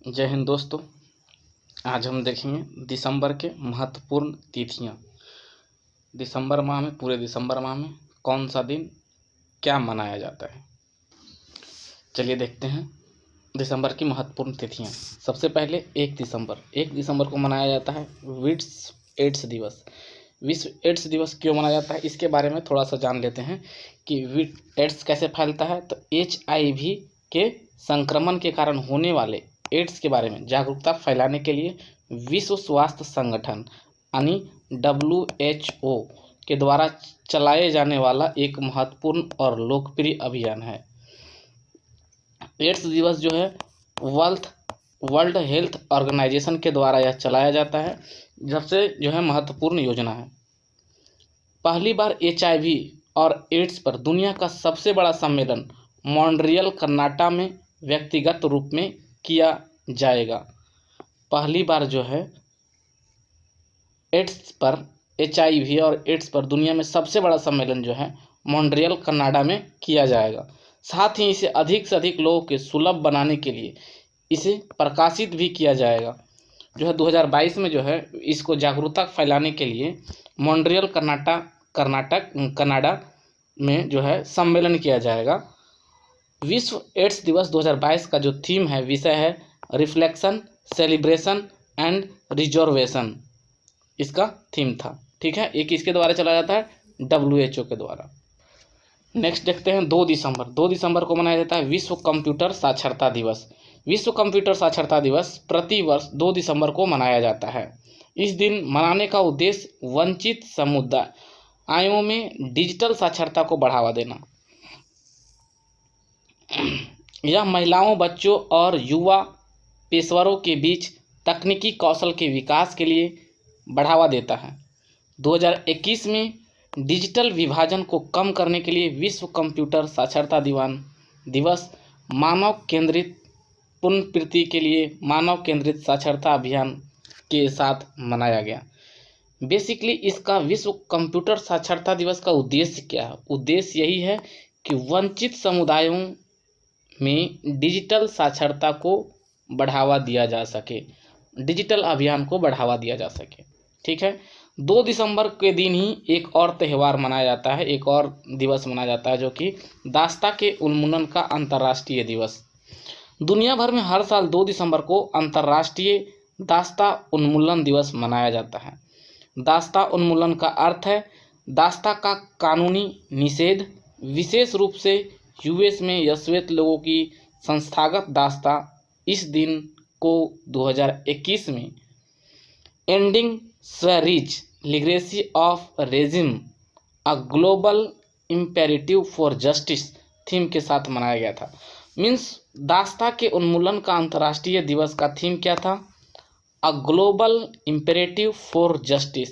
जय हिंद दोस्तों। आज हम देखेंगे दिसंबर के महत्वपूर्ण तिथियां। दिसंबर माह में, पूरे दिसंबर माह में कौन सा दिन क्या मनाया जाता है। चलिए देखते हैं दिसंबर की महत्वपूर्ण तिथियां। सबसे पहले 1 दिसंबर को मनाया जाता है विश्व एड्स दिवस। विश्व एड्स दिवस क्यों मनाया जाता है, इसके बारे में थोड़ा सा जान लेते हैं कि एड्स कैसे फैलता है। तो HIV के संक्रमण के कारण होने वाले एड्स के बारे में जागरूकता फैलाने के लिए विश्व स्वास्थ्य संगठन यानी WHO के द्वारा चलाए जाने वाला एक महत्वपूर्ण और लोकप्रिय अभियान है। एड्स दिवस जो है वर्ल्ड हेल्थ ऑर्गेनाइजेशन के द्वारा यह चलाया जाता है। जब से जो है महत्वपूर्ण योजना है। पहली बार HIV और एड्स पर दुनिया का सबसे बड़ा सम्मेलन मॉन्ट्रियल कनाडा में व्यक्तिगत रूप में किया जाएगा। पहली बार जो है HIV और एड्स पर दुनिया में सबसे बड़ा सम्मेलन जो है मॉन्ट्रियल कनाडा में किया जाएगा। साथ ही इसे अधिक से अधिक लोगों के सुलभ बनाने के लिए इसे प्रकाशित भी किया जाएगा। जो है 2022 में जो है इसको जागरूकता फैलाने के लिए मॉन्ट्रियल कनाडा में जो है सम्मेलन किया जाएगा। विश्व एड्स दिवस 2022 का जो थीम है, विषय है रिफ्लेक्शन, सेलिब्रेशन एंड रिजर्वेशन। इसका थीम था। ठीक है, एक किसके द्वारा चला जाता है, WHO के द्वारा। नेक्स्ट देखते हैं 2 दिसंबर को मनाया जाता है विश्व कंप्यूटर साक्षरता दिवस। विश्व कंप्यूटर साक्षरता दिवस प्रतिवर्ष 2 दिसंबर को मनाया जाता है। इस दिन मनाने का उद्देश्य वंचित समुदायों में डिजिटल साक्षरता को बढ़ावा देना। यह महिलाओं, बच्चों और युवा पेशेवरों के बीच तकनीकी कौशल के विकास के लिए बढ़ावा देता है। 2021 में डिजिटल विभाजन को कम करने के लिए विश्व कंप्यूटर साक्षरता दिवस मानव केंद्रित पुनर्प्राप्ति के लिए मानव केंद्रित साक्षरता अभियान के साथ मनाया गया। बेसिकली इसका विश्व कंप्यूटर साक्षरता दिवस का उद्देश्य क्या है? उद्देश्य यही है कि वंचित समुदायों में डिजिटल साक्षरता को बढ़ावा दिया जा सके, डिजिटल अभियान को बढ़ावा दिया जा सके। ठीक है, 2 दिसंबर के दिन ही एक और त्यौहार मनाया जाता है, एक और दिवस मनाया जाता है जो कि दास्ता के उन्मूलन का अंतर्राष्ट्रीय दिवस। दुनिया भर में हर साल 2 दिसंबर को अंतर्राष्ट्रीय दास्ता उन्मूलन दिवस मनाया जाता है। दास्ता उन्मूलन का अर्थ है दास्ता का कानूनी निषेध, विशेष रूप से US में श्वेत लोगों की संस्थागत दास्ता। इस दिन को 2021 में एंडिंग slavery's legacy of racism a global imperative for justice theme के साथ मनाया गया था। मीन्स दास्ता के उन्मूलन का अंतर्राष्ट्रीय दिवस का थीम क्या था? A global imperative for justice.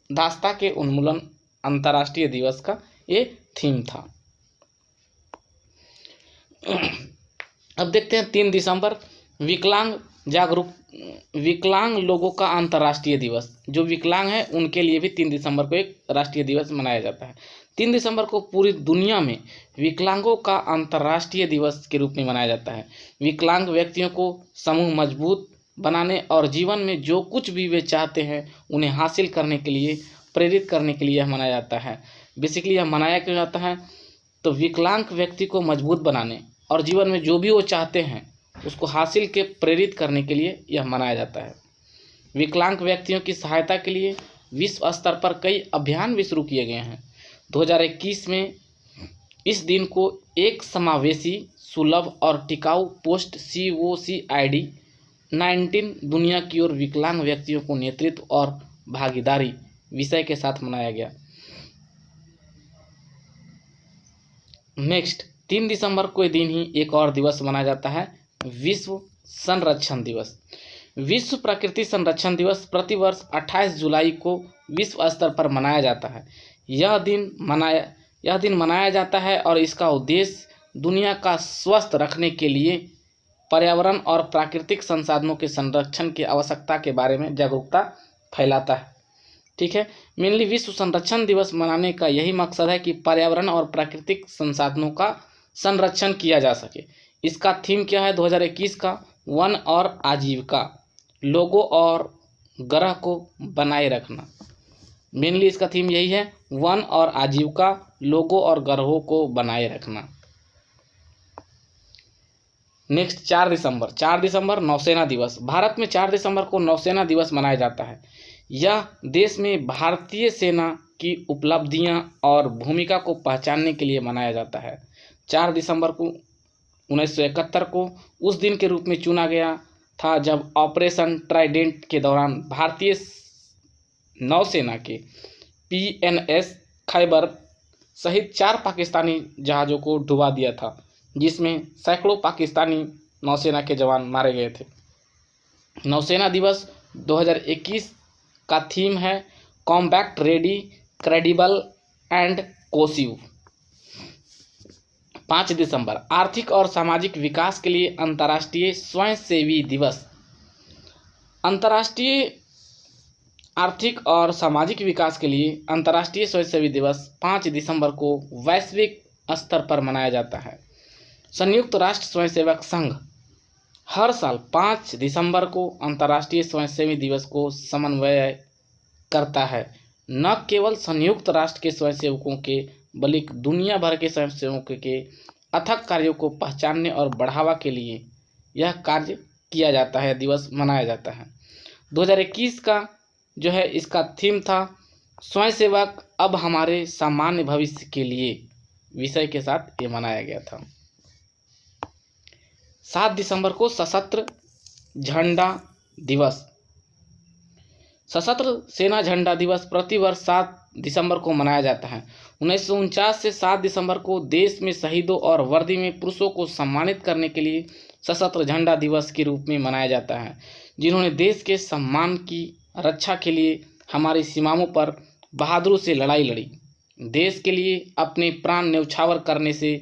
दास्ता के उन्मूलन अंतर्राष्ट्रीय दिवस का ये थीम था। अब देखते हैं 3 दिसंबर विकलांग लोगों का अंतर्राष्ट्रीय दिवस। जो विकलांग है उनके लिए भी 3 दिसंबर को एक राष्ट्रीय दिवस मनाया जाता है। 3 दिसंबर को पूरी दुनिया में विकलांगों का अंतर्राष्ट्रीय दिवस के रूप में मनाया जाता है। विकलांग व्यक्तियों को समूह मजबूत बनाने और जीवन में जो कुछ भी वे चाहते हैं उन्हें हासिल करने के लिए प्रेरित करने के लिए यह मनाया जाता है। बेसिकली यह मनाया क्यों जाता है? तो विकलांग व्यक्ति को मजबूत बनाने और जीवन में जो भी वो चाहते हैं उसको हासिल के प्रेरित करने के लिए यह मनाया जाता है। विकलांग व्यक्तियों की सहायता के लिए विश्व स्तर पर कई अभियान भी शुरू किए गए हैं। 2021 में इस दिन को एक समावेशी, सुलभ और टिकाऊ पोस्ट COVID-19 दुनिया की ओर विकलांग व्यक्तियों को नेतृत्व और भागीदारी विषय के साथ मनाया गया। नेक्स्ट 3 दिसंबर को दिन ही एक और दिवस मनाया जाता है विश्व संरक्षण दिवस। विश्व प्रकृति संरक्षण दिवस प्रतिवर्ष 28 जुलाई को विश्व स्तर पर मनाया जाता है। यह दिन मनाया जाता है और इसका उद्देश्य दुनिया का स्वस्थ रखने के लिए पर्यावरण और प्राकृतिक संसाधनों के संरक्षण की आवश्यकता के बारे में जागरूकता फैलाता है। ठीक है, मेनली विश्व संरक्षण दिवस मनाने का यही मकसद है कि पर्यावरण और प्राकृतिक संसाधनों का संरक्षण किया जा सके। इसका थीम क्या है 2021 का? वन और आजीविका, लोगों और ग्रह को बनाए रखना। मेनली इसका थीम यही है, वन और आजीविका, लोगों और ग्रहों को बनाए रखना। नेक्स्ट 4 दिसंबर नौसेना दिवस। भारत में 4 दिसंबर को नौसेना दिवस मनाया जाता है। यह देश में भारतीय सेना की उपलब्धियां और भूमिका को पहचानने के लिए मनाया जाता है। 4 दिसंबर को 1971 को उस दिन के रूप में चुना गया था जब ऑपरेशन ट्राइडेंट के दौरान भारतीय नौसेना के PNS खैबर सहित 4 पाकिस्तानी जहाज़ों को डुबा दिया था, जिसमें सैकड़ों पाकिस्तानी नौसेना के जवान मारे गए थे। नौसेना दिवस 2021 का थीम है combat ready, credible and coercive. 5 दिसंबर आर्थिक और सामाजिक विकास के लिए अंतर्राष्ट्रीय स्वयंसेवी दिवस। अंतर्राष्ट्रीय आर्थिक और सामाजिक विकास के लिए अंतर्राष्ट्रीय स्वयंसेवी दिवस 5 दिसंबर को वैश्विक स्तर पर मनाया जाता है। संयुक्त राष्ट्र स्वयंसेवक संघ हर साल 5 दिसंबर को अंतर्राष्ट्रीय स्वयंसेवी दिवस को समन्वय करता है। न केवल संयुक्त राष्ट्र के स्वयंसेवकों के बल्कि दुनिया भर के स्वयंसेवकों के अथक कार्यों को पहचानने और बढ़ावा के लिए यह कार्य किया जाता है, दिवस मनाया जाता है। 2021 का जो है इसका थीम था स्वयंसेवक अब हमारे सामान्य भविष्य के लिए, विषय के साथ ये मनाया गया था। 7 दिसंबर को सशस्त्र झंडा दिवस। सशस्त्र सेना झंडा दिवस प्रतिवर्ष 7 दिसंबर को मनाया जाता है। 1949 से 7 दिसंबर को देश में शहीदों और वर्दी में पुरुषों को सम्मानित करने के लिए सशस्त्र झंडा दिवस के रूप में मनाया जाता है, जिन्होंने देश के सम्मान की रक्षा के लिए हमारी सीमाओं पर बहादुरी से लड़ाई लड़ी। देश के लिए अपने प्राण न्यौछावर करने से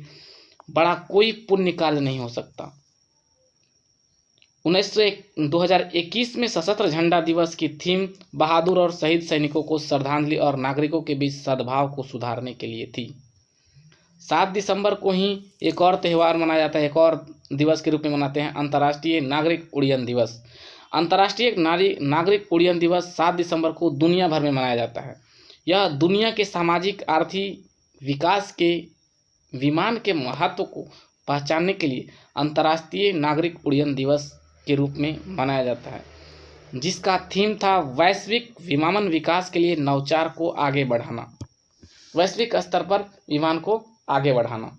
बड़ा कोई पुण्य कार्य नहीं हो सकता। 2021 में सशस्त्र झंडा दिवस की थीम बहादुर और शहीद सैनिकों को श्रद्धांजलि और नागरिकों के बीच सद्भाव को सुधारने के लिए थी। 7 दिसंबर को ही एक और त्यौहार मनाया जाता है, एक और दिवस के रूप में मनाते हैं, अंतर्राष्ट्रीय नागरिक उड्डयन दिवस। अंतर्राष्ट्रीय नागरिक उड्डयन दिवस 7 दिसंबर को दुनिया भर में मनाया जाता है। यह दुनिया के सामाजिक आर्थिक विकास के विमान के महत्व को पहचानने के लिए अंतर्राष्ट्रीय नागरिक उड्डयन दिवस के रूप में मनाया जाता है, जिसका थीम था वैश्विक विमानन विकास के लिए नवाचार को आगे बढ़ाना, वैश्विक स्तर पर विमान को आगे बढ़ाना।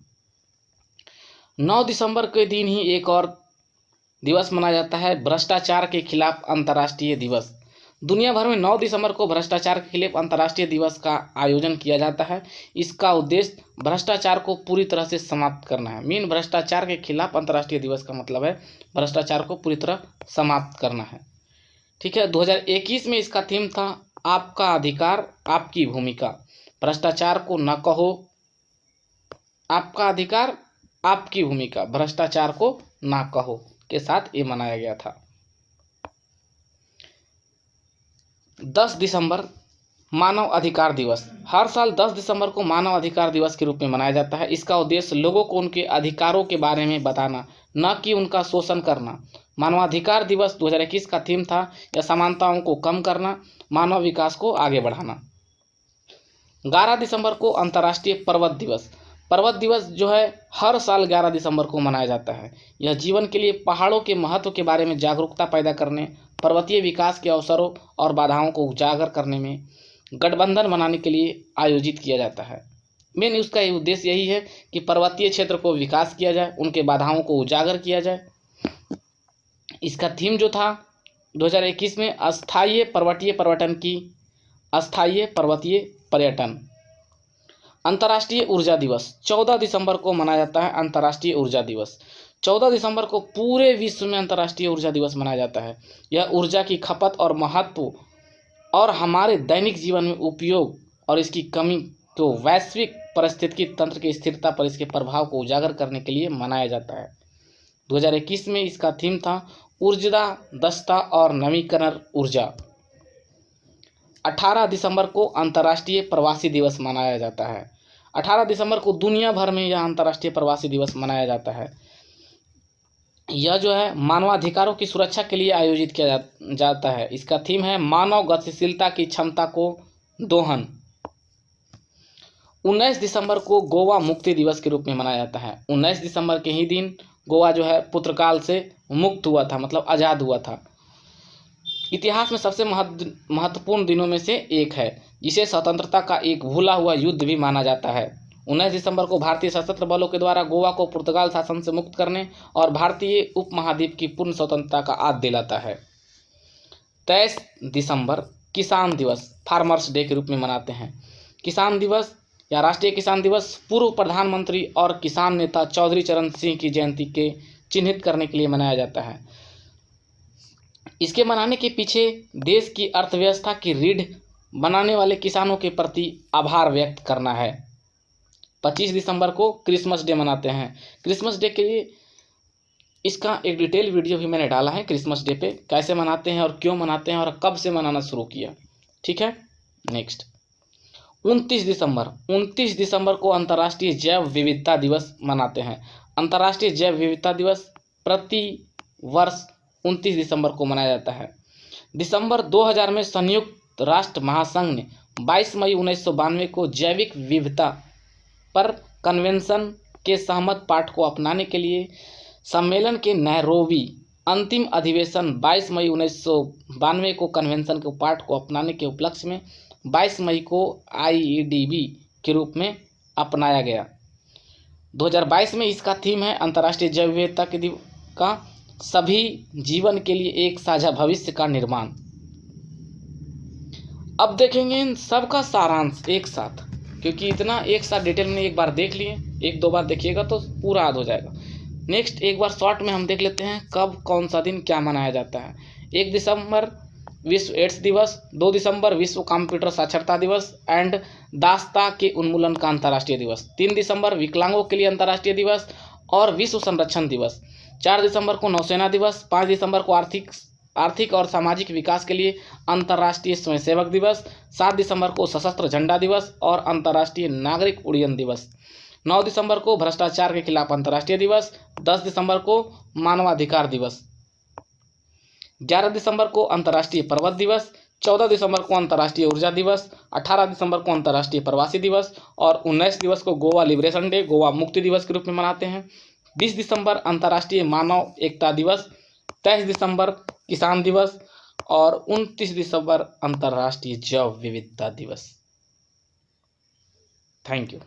9 दिसंबर के दिन ही एक और दिवस मनाया जाता है, भ्रष्टाचार के खिलाफ अंतर्राष्ट्रीय दिवस। दुनिया भर में 9 दिसंबर को भ्रष्टाचार के खिलाफ अंतर्राष्ट्रीय दिवस का आयोजन किया जाता है। इसका उद्देश्य भ्रष्टाचार को पूरी तरह से समाप्त करना है। मेन भ्रष्टाचार के खिलाफ अंतर्राष्ट्रीय दिवस का मतलब है भ्रष्टाचार को पूरी तरह समाप्त करना है। ठीक है, 2021 में इसका थीम था आपका अधिकार आपकी भूमिका, भ्रष्टाचार को न कहो, आपका अधिकार आपकी भूमिका, भ्रष्टाचार को ना कहो के साथ ये मनाया गया था। 10 दिसंबर मानव अधिकार दिवस। हर साल 10 दिसंबर को मानव अधिकार दिवस के रूप में मनाया जाता है। इसका उद्देश्य लोगों को उनके अधिकारों के बारे में बताना, न कि उनका शोषण करना। मानवाधिकार दिवस 2021 का थीम था असमानताओं को कम करना, मानव विकास को आगे बढ़ाना। 11 दिसंबर को अंतर्राष्ट्रीय पर्वत दिवस। पर्वत दिवस जो है हर साल 11 दिसंबर को मनाया जाता है। यह जीवन के लिए पहाड़ों के महत्व के बारे में जागरूकता पैदा करने, पर्वतीय विकास के अवसरों और बाधाओं को उजागर करने में गठबंधन बनाने के लिए आयोजित किया जाता है। मेन उसका उद्देश्य यही है कि पर्वतीय क्षेत्र को विकास किया जाए, उनके बाधाओं को उजागर किया जाए। इसका थीम जो था 2021 में अस्थायी पर्वतीय पर्यटन। अंतर्राष्ट्रीय ऊर्जा दिवस 14 दिसंबर को मनाया जाता है। अंतर्राष्ट्रीय ऊर्जा दिवस 14 दिसंबर को पूरे विश्व में अंतर्राष्ट्रीय ऊर्जा दिवस मनाया जाता है। यह ऊर्जा की खपत और महत्व और हमारे दैनिक जीवन में उपयोग और इसकी कमी को वैश्विक पारिस्थितिकी तंत्र की स्थिरता पर इसके प्रभाव को उजागर करने के लिए मनाया जाता है। 2021 में इसका थीम था ऊर्जा दक्षता और नवीकरण ऊर्जा। 18 दिसंबर को अंतर्राष्ट्रीय प्रवासी दिवस मनाया जाता है। 18 दिसंबर को दुनिया भर में यह अंतर्राष्ट्रीय प्रवासी दिवस मनाया जाता है। यह जो है मानवाधिकारों की सुरक्षा के लिए आयोजित किया जाता है। इसका थीम है मानव गतिशीलता की क्षमता को दोहन। 19 दिसंबर को गोवा मुक्ति दिवस के रूप में मनाया जाता है। 19 दिसंबर के ही दिन गोवा जो है पुर्तगाल से मुक्त हुआ था, मतलब आज़ाद हुआ था। इतिहास में सबसे महत्वपूर्ण दिनों में से एक है, जिसे स्वतंत्रता का एक भूला हुआ युद्ध भी माना जाता है। 19 दिसंबर को भारतीय सशस्त्र बलों के द्वारा गोवा को पुर्तगाल शासन से मुक्त करने और भारतीय उपमहाद्वीप की पूर्ण स्वतंत्रता का आद दिलाता है। 23 दिसंबर किसान दिवस, फार्मर्स डे के रूप में मनाते हैं। किसान दिवस या राष्ट्रीय किसान दिवस पूर्व प्रधानमंत्री और किसान नेता चौधरी चरण सिंह की जयंती के चिन्हित करने के लिए मनाया जाता है। इसके मनाने के पीछे देश की अर्थव्यवस्था की रीढ़ बनाने वाले किसानों के प्रति आभार व्यक्त करना है। 25 दिसंबर को क्रिसमस डे मनाते हैं। क्रिसमस डे के लिए इसका एक डिटेल वीडियो भी मैंने डाला है, क्रिसमस डे पे कैसे मनाते हैं और क्यों मनाते हैं और कब से मनाना शुरू किया। ठीक है, नेक्स्ट 29 दिसंबर को अंतर्राष्ट्रीय जैव विविधता दिवस मनाते हैं। अंतर्राष्ट्रीय जैव विविधता दिवस प्रति वर्ष 29 दिसंबर को मनाया जाता है। दिसंबर 2000 में संयुक्त राष्ट्र महासंघ ने 22 मई 1992 को जैविक विविधता पर कन्वेंशन के सहमत पाठ को अपनाने के लिए सम्मेलन के नैरोबी अंतिम अधिवेशन 22 मई 1992 को कन्वेंशन के पाठ को अपनाने के उपलक्ष्य में 22 मई को IEDB के रूप में अपनाया गया। 2022 में इसका थीम है अंतर्राष्ट्रीय जैव विविधता का सभी जीवन के लिए एक साझा भविष्य का निर्माण। अब देखेंगे इन सब का सारांश एक साथ, क्योंकि इतना एक साथ डिटेल में एक बार देख लिए, एक दो बार देखिएगा तो पूरा याद हो जाएगा। नेक्स्ट एक बार शॉर्ट में हम देख लेते हैं कब कौन सा दिन क्या मनाया जाता है। 1 दिसंबर विश्व एड्स दिवस, 2 दिसंबर विश्व कंप्यूटर साक्षरता दिवस एंड दासता के उन्मूलन का अंतर्राष्ट्रीय दिवस, 3 दिसंबर विकलांगों के लिए अंतर्राष्ट्रीय दिवस और विश्व संरक्षण दिवस, 4 दिसंबर को नौसेना दिवस, 5 दिसंबर को आर्थिक और सामाजिक विकास के लिए अंतर्राष्ट्रीय स्वयंसेवक दिवस, 7 दिसंबर को सशस्त्र झंडा दिवस और अंतर्राष्ट्रीय नागरिक उड्डयन दिवस, 9 दिसंबर को भ्रष्टाचार के खिलाफ अंतर्राष्ट्रीय दिवस, 10 दिसंबर को मानवाधिकार दिवस, 11 दिसंबर को अंतर्राष्ट्रीय पर्वत दिवस, 14 दिसंबर को अंतर्राष्ट्रीय ऊर्जा दिवस, 18 दिसंबर को अंतर्राष्ट्रीय प्रवासी दिवस और 19 दिवस को गोवा लिबरेशन डे, गोवा मुक्ति दिवस के रूप में मनाते हैं। 20 दिसंबर अंतर्राष्ट्रीय मानव एकता दिवस, 23 दिसंबर किसान दिवस और 29 दिसंबर अंतर्राष्ट्रीय जैव विविधता दिवस। Thank you.